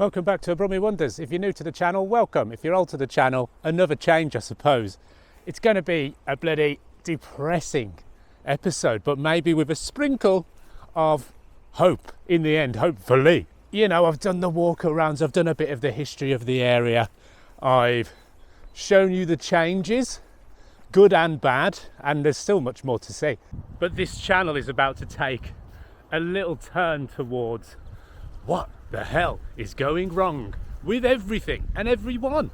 Welcome back to Brummy Wonders. If you're new to the channel, welcome. If you're old to the channel, another change I suppose. It's going to be a bloody depressing episode, but maybe with a sprinkle of hope in the end, hopefully. You know, I've done the walk arounds, I've done a bit of the history of the area, I've shown you the changes, good and bad, and there's still much more to see. But this channel is about to take a little turn towards what the hell is going wrong with everything and everyone.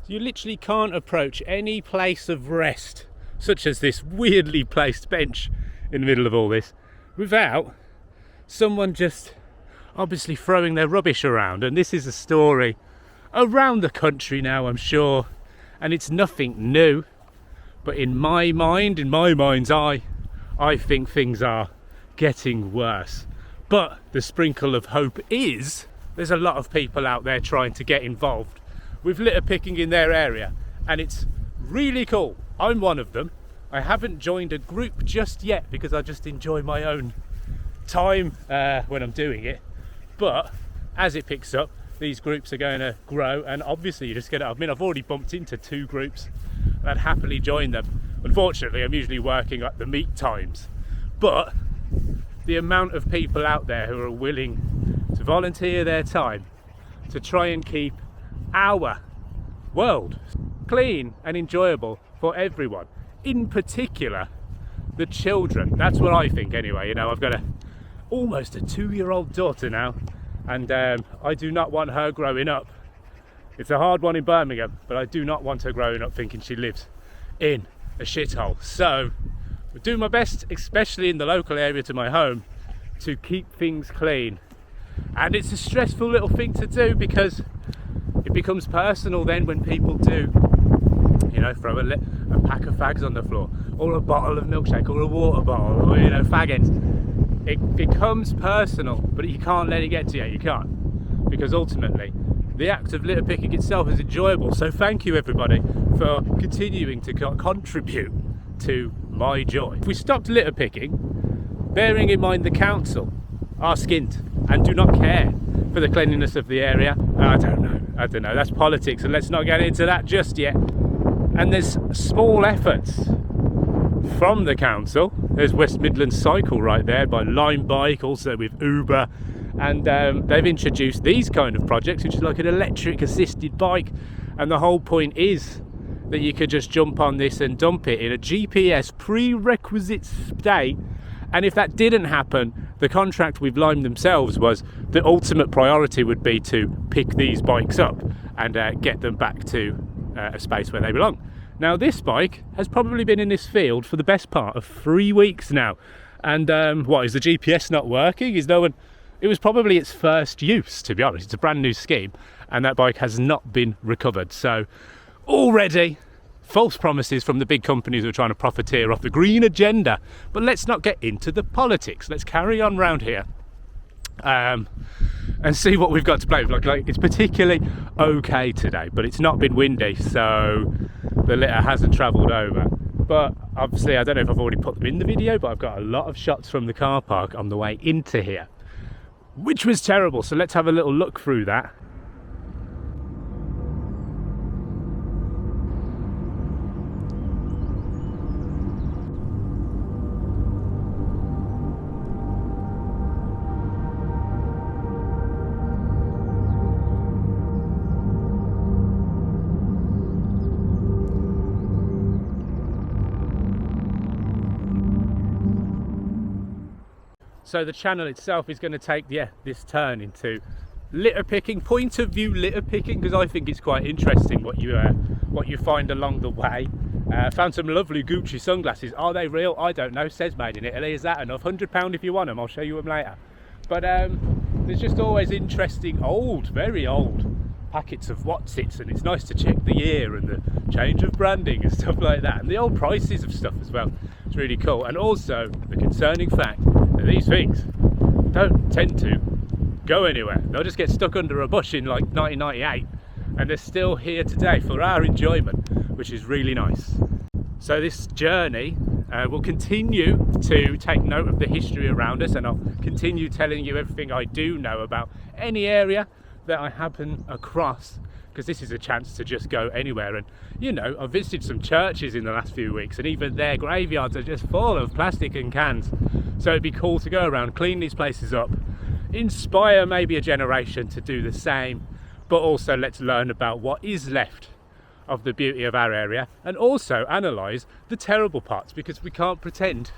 You literally can't approach any place of rest, such as this weirdly placed bench in the middle of all this, without someone just obviously throwing their rubbish around. And this is a story around the country now, I'm sure, and it's nothing new. But in my mind, in my mind's eye, I think things are getting worse. But the sprinkle of hope is there's a lot of people out there trying to get involved with litter picking in their area, and it's really cool. I'm one of them. I haven't joined a group just yet because I just enjoy my own time when I'm doing it, but as it picks up, these groups are going to grow, and obviously you're just going to, I've already bumped into 2 groups and I'd happily join them. Unfortunately, I'm usually working at the meet times, but the amount of people out there who are willing to volunteer their time to try and keep our world clean and enjoyable for everyone, in particular the children. That's what I think anyway. You know, I've got almost a 2-year-old daughter now, and I do not want her growing up. It's a hard one in Birmingham, but I do not want her growing up thinking she lives in a shithole. So I do my best, especially in the local area to my home, to keep things clean. And it's a stressful little thing to do because it becomes personal then when people do, you know, throw a pack of fags on the floor, or a bottle of milkshake, or a water bottle, or, you know, fag ends. It becomes personal, but you can't let it get to you. You can't, because ultimately the act of litter picking itself is enjoyable. So thank you everybody for continuing to contribute to my joy. If we stopped litter picking, bearing in mind the council are skint and do not care for the cleanliness of the area, I don't know, that's politics, and let's not get into that just yet. And there's small efforts from the council. There's West Midlands Cycle right there by Lime Bike, also with Uber, and they've introduced these kind of projects, which is like an electric assisted bike, and the whole point is that you could just jump on this and dump it in a GPS prerequisite state. And if that didn't happen, the contract with Lime themselves was the ultimate priority would be to pick these bikes up and get them back to a space where they belong. Now this bike has probably been in this field for the best part of 3 weeks now, and what, is the GPS not working? Is no one? It was probably its first use, to be honest. It's a brand new scheme, and that bike has not been recovered. So already false promises from the big companies who are trying to profiteer off the green agenda. But let's not get into the politics. Let's carry on round here and see what we've got to play with. Like it's particularly okay today, but it's not been windy, so the litter hasn't travelled over. But obviously, I don't know if I've already put them in the video, but I've got a lot of shots from the car park on the way into here, which was terrible. So let's have a little look through that. So the channel itself is going to take this turn into litter picking, point of view litter picking, because I think it's quite interesting what you find along the way. Found some lovely Gucci sunglasses. Are they real? I don't know. Says made in Italy. Is that enough? £100 if you want them. I'll show you them later. But there's just always interesting very old packets of Watsits, and it's nice to check the year and the change of branding and stuff like that, and the old prices of stuff as well. It's really cool. And also the concerning fact that these things don't tend to go anywhere. They'll just get stuck under a bush in like 1998, and they're still here today for our enjoyment, which is really nice. So this journey will continue to take note of the history around us, and I'll continue telling you everything I do know about any area that I happen across, because this is a chance to just go anywhere. And you know, I've visited some churches in the last few weeks, and even their graveyards are just full of plastic and cans. So it'd be cool to go around, clean these places up, inspire maybe a generation to do the same, but also let's learn about what is left of the beauty of our area, and also analyse the terrible parts, because we can't pretend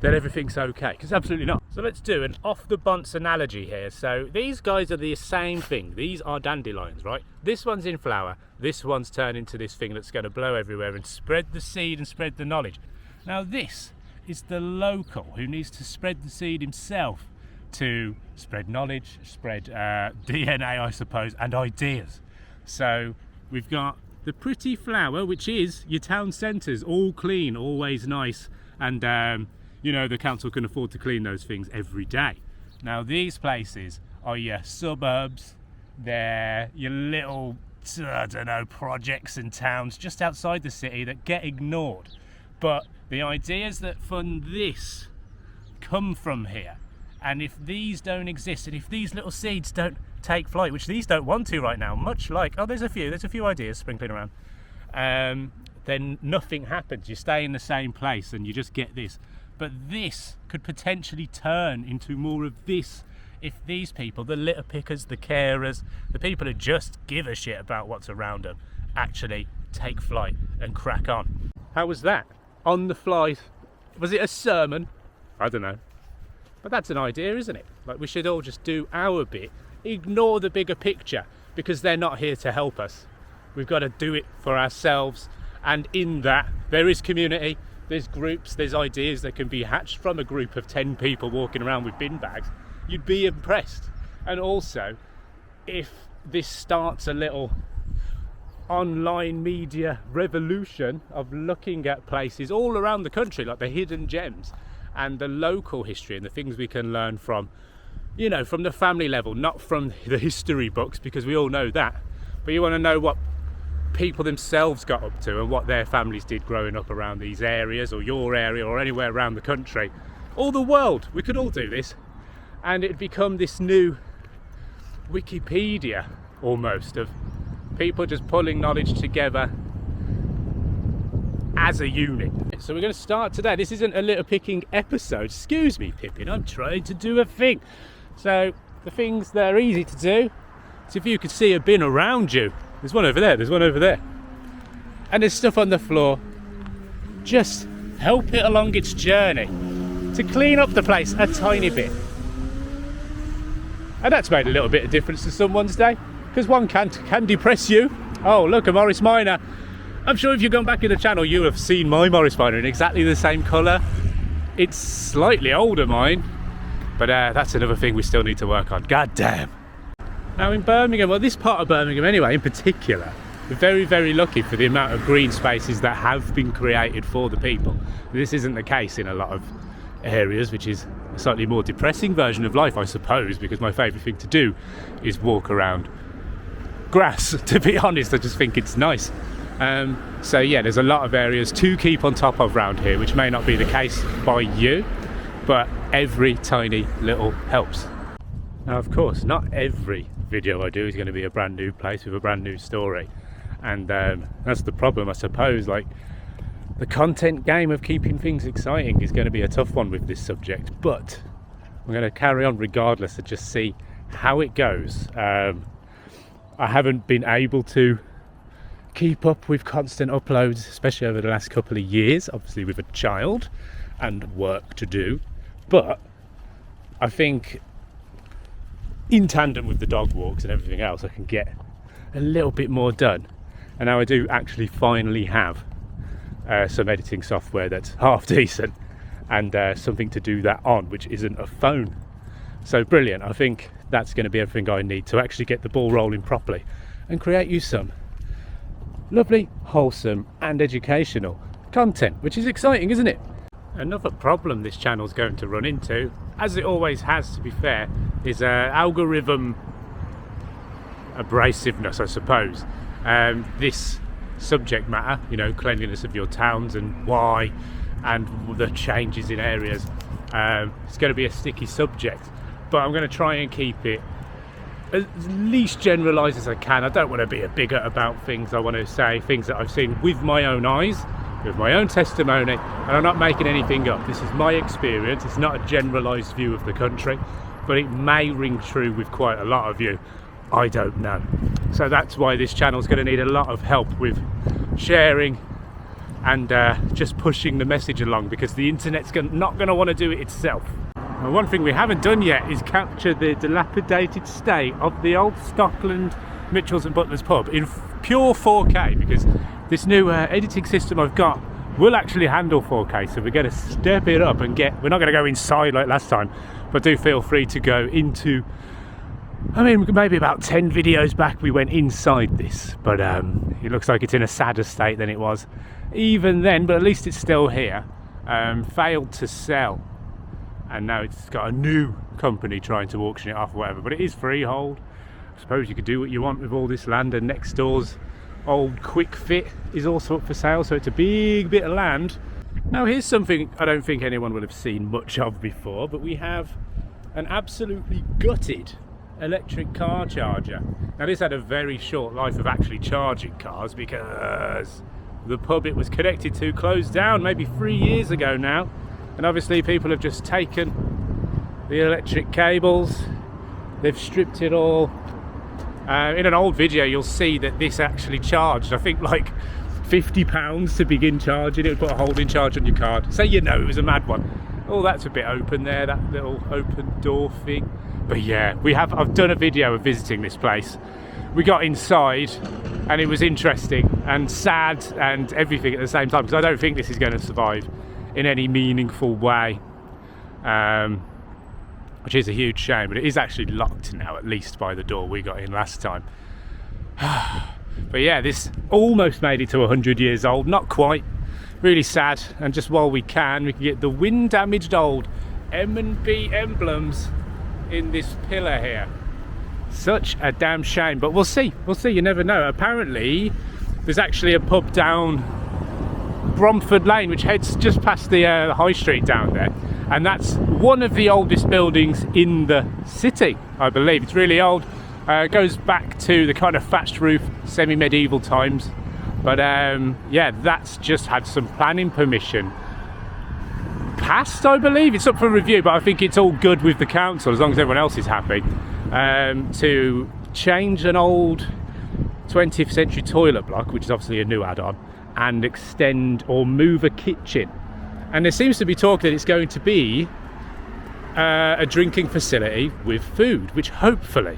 that everything's okay, because absolutely not. So let's do an off the bunts analogy here. So these guys are the same thing. These are dandelions, right? This one's in flower, this one's turned into this thing that's going to blow everywhere and spread the seed and spread the knowledge. Now this is the local who needs to spread the seed himself to spread knowledge, spread DNA, I suppose, and ideas. So we've got the pretty flower, which is your town centres, all clean, always nice, and you know, the council can afford to clean those things every day. Now these places are your suburbs, they're your little, I don't know, projects and towns just outside the city that get ignored. But the ideas that fund this come from here. And if these don't exist, and if these little seeds don't take flight, which these don't want to right now, much like, oh, there's a few ideas sprinkling around, then nothing happens. You stay in the same place and you just get this. But this could potentially turn into more of this if these people, the litter pickers, the carers, the people who just give a shit about what's around them, actually take flight and crack on. How was that? On the fly? Was it a sermon? I don't know. But that's an idea, isn't it? Like, we should all just do our bit, ignore the bigger picture, because they're not here to help us. We've got to do it for ourselves, and in that there is community, there's groups, there's ideas that can be hatched from a group of 10 people walking around with bin bags. You'd be impressed. And also, if this starts a little online media revolution of looking at places all around the country, like the hidden gems and the local history and the things we can learn from, you know, from the family level, not from the history books, because we all know that, but you want to know what people themselves got up to and what their families did growing up around these areas, or your area, or anywhere around the country, or the world. We could all do this, and it'd become this new Wikipedia almost, of people just pulling knowledge together as a unit. So we're going to start today. This isn't a litter picking episode. Excuse me, Pippin, I'm trying to do a thing. So the things that are easy to do is, if you could see a bin around you, there's one over there, there's one over there, and there's stuff on the floor, just help it along its journey to clean up the place a tiny bit. And that's made a little bit of difference to someone's day, because one can depress you. Oh, look, a Morris Minor. I'm sure if you've gone back in the channel, you have seen my Morris Minor in exactly the same colour. It's slightly older, mine, but that's another thing we still need to work on. God damn. Now in Birmingham, well, this part of Birmingham anyway in particular, we're very, very lucky for the amount of green spaces that have been created for the people. This isn't the case in a lot of areas, which is a slightly more depressing version of life, I suppose, because my favourite thing to do is walk around grass, to be honest. I just think it's nice. So yeah, there's a lot of areas to keep on top of around here, which may not be the case by you, but every tiny little helps. Now of course, not every video I do is going to be a brand new place with a brand new story, and that's the problem, I suppose. Like, the content game of keeping things exciting is going to be a tough one with this subject, but I'm going to carry on regardless and just see how it goes. I haven't been able to keep up with constant uploads, especially over the last couple of years, obviously with a child and work to do, but I think in tandem with the dog walks and everything else, I can get a little bit more done. And now I do actually finally have some editing software that's half decent, and something to do that on, which isn't a phone. So brilliant. I think that's going to be everything I need to actually get the ball rolling properly and create you some lovely, wholesome and educational content, which is exciting, isn't it? Another problem this channel's going to run into, as it always has to be fair, is algorithm abrasiveness, I suppose. This subject matter, you know, cleanliness of your towns and why, and the changes in areas, it's going to be a sticky subject, but I'm going to try and keep it as least generalised as I can. I don't want to be a bigot about things. I want to say things that I've seen with my own eyes, with my own testimony, and I'm not making anything up. This is my experience. It's not a generalised view of the country, but it may ring true with quite a lot of you. I don't know. So that's why this channel is going to need a lot of help with sharing and just pushing the message along, because the internet's not going to want to do it itself. And one thing we haven't done yet is capture the dilapidated state of the old Stockland Mitchells and Butlers pub in pure 4K, because this new editing system I've got will actually handle 4K, so we're going to step it up and we're not going to go inside like last time, but do feel free to go into, I mean, maybe about 10 videos back we went inside this, but it looks like it's in a sadder state than it was even then, but at least it's still here. Failed to sell, and now it's got a new company trying to auction it off or whatever, but it is freehold. I suppose you could do what you want with all this land, and next door's old Quick Fit is also up for sale, so it's a big bit of land. Now here's something I don't think anyone will have seen much of before, but we have an absolutely gutted electric car charger. Now this had a very short life of actually charging cars, because the pub it was connected to closed down maybe 3 years ago now, and obviously people have just taken the electric cables, they've stripped it all. In an old video you'll see that this actually charged, I think, like £50 to begin charging. It would put a holding charge on your card, so you know it was a mad one. Oh, that's a bit open there, that little open door thing. But yeah, I've done a video of visiting this place. We got inside and it was interesting and sad and everything at the same time, because I don't think this is going to survive in any meaningful way, which is a huge shame, but it is actually locked now, at least by the door we got in last time. But yeah, this almost made it to 100 years old, not quite. Really sad, and just while we can get the wind damaged old M&B emblems in this pillar here. Such a damn shame, but we'll see, you never know. Apparently there's actually a pub down Bromford Lane which heads just past the high street down there, and that's one of the oldest buildings in the city, I believe. It's really old, goes back to the kind of thatched roof semi-medieval times, but yeah, that's just had some planning permission passed, I believe. It's up for review, but I think it's all good with the council as long as everyone else is happy, to change an old 20th century toilet block, which is obviously a new add-on, and extend or move a kitchen. And there seems to be talk that it's going to be a drinking facility with food, which hopefully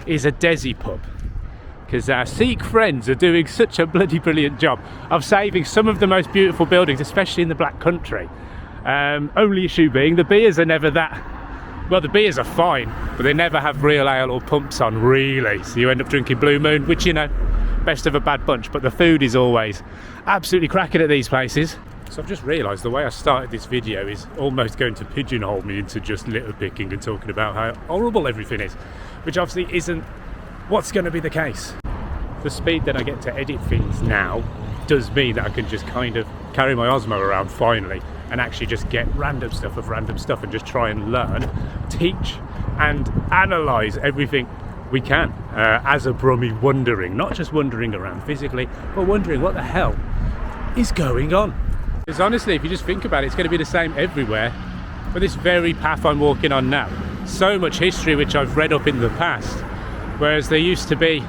is a Desi pub, because our Sikh friends are doing such a bloody brilliant job of saving some of the most beautiful buildings, especially in the Black Country. Only issue being the beers are never that, well, the beers are fine, but they never have real ale or pumps on, really, so you end up drinking Blue Moon, which, you know, best of a bad bunch, but the food is always absolutely cracking at these places. So I've just realised the way I started this video is almost going to pigeonhole me into just litter picking and talking about how horrible everything is, which obviously isn't what's going to be the case. The speed that I get to edit things now does mean that I can just kind of carry my Osmo around finally and actually just get random stuff and just try and learn, teach and analyse everything we can, as a Brummie, wondering, not just wandering around physically, but wondering what the hell is going on. Because honestly, if you just think about it, it's going to be the same everywhere. But this very path I'm walking on now, so much history which I've read up in the past, whereas there used to be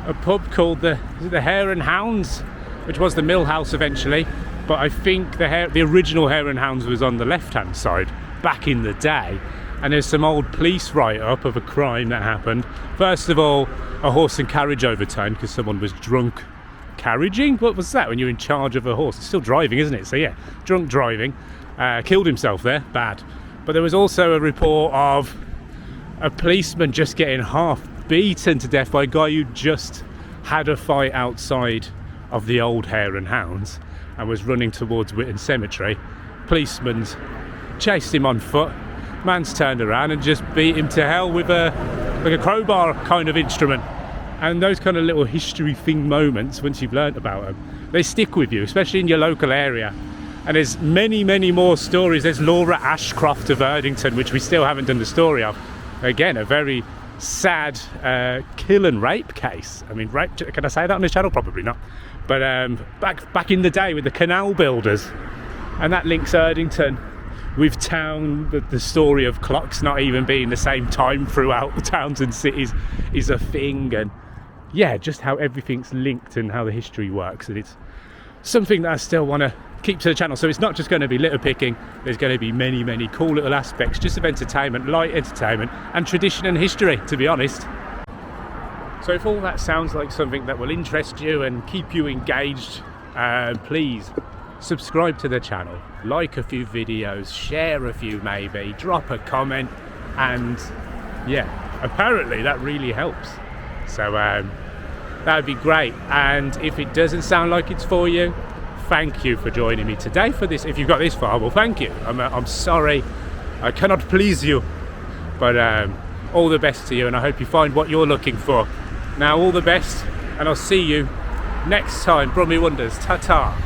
a pub called the Hare and Hounds, which was the Mill House eventually, but I think the original Hare and Hounds was on the left hand side back in the day, and there's some old police write-up of a crime that happened. First of all, a horse and carriage overturned because someone was drunk carriaging. What was that when you're in charge of a horse? It's still driving, isn't it? So yeah, drunk driving, killed himself there, bad. But there was also a report of a policeman just getting half beaten to death by a guy who just had a fight outside of the old Hare and Hounds and was running towards Witton Cemetery. Policeman's chased him on foot. Man's turned around and just beat him to hell with like a crowbar kind of instrument. And those kind of little history thing moments, once you've learnt about them, they stick with you, especially in your local area. And there's many, many more stories. There's Laura Ashcroft of Erdington, which we still haven't done the story of. Again, a very sad kill and rape case. I mean, rape, can I say that on this channel? Probably not. But back in the day with the canal builders, and that links Erdington with town. The story of clocks not even being the same time throughout the towns and cities is a thing, and yeah, just how everything's linked and how the history works. And it's something that I still want to keep to the channel. So it's not just going to be litter picking. There's going to be many, many cool little aspects just of entertainment, light entertainment, and tradition and history, to be honest. So if all that sounds like something that will interest you and keep you engaged, please subscribe to the channel, like a few videos, share a few maybe, drop a comment, and yeah, apparently that really helps. So that would be great. And if it doesn't sound like it's for you, thank you for joining me today for this. If you've got this far, well, thank you. I'm sorry I cannot please you, but all the best to you, and I hope you find what you're looking for. Now, all the best, and I'll see you next time. Brummy Wonders, ta-ta.